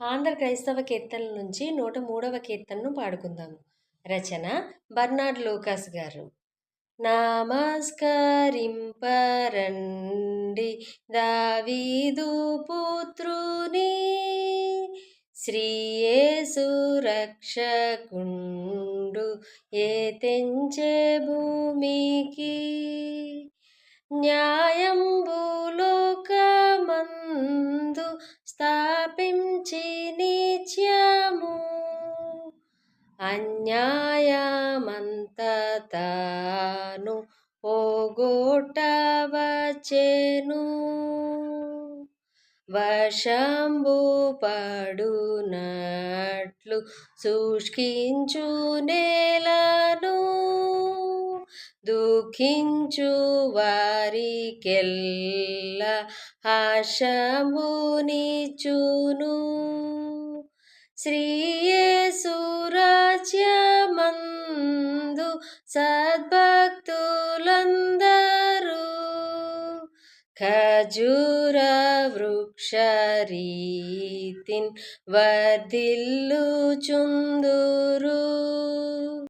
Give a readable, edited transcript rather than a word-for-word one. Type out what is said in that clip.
ఆంధ్ర క్రైస్తవ కీర్తనల నుంచి 103వ కీర్తనను పాడుకుందాము. రచన బర్నార్డ్ లూకాస్ గారు. నమస్కరింపరండి దావీదు పుత్రుని, శ్రీయేసు రక్షకుండు ఏ తెంచే భూమికి. న్యాయంబులోకమందు స్థాపించి నిత్యము, అన్యాయమంతతాను పోగొట్టవచ్చెను. వర్షంబు పడునట్లు శుష్కించు నేలను, దుఃఖించు వారికెల్ల హర్షమునిచ్చును. శ్రీయేసు రాజ్యమందు సద్భక్తులందరూ ఖర్జూర వృక్షరీతిన్ వర్ధిల్లుచుందురు.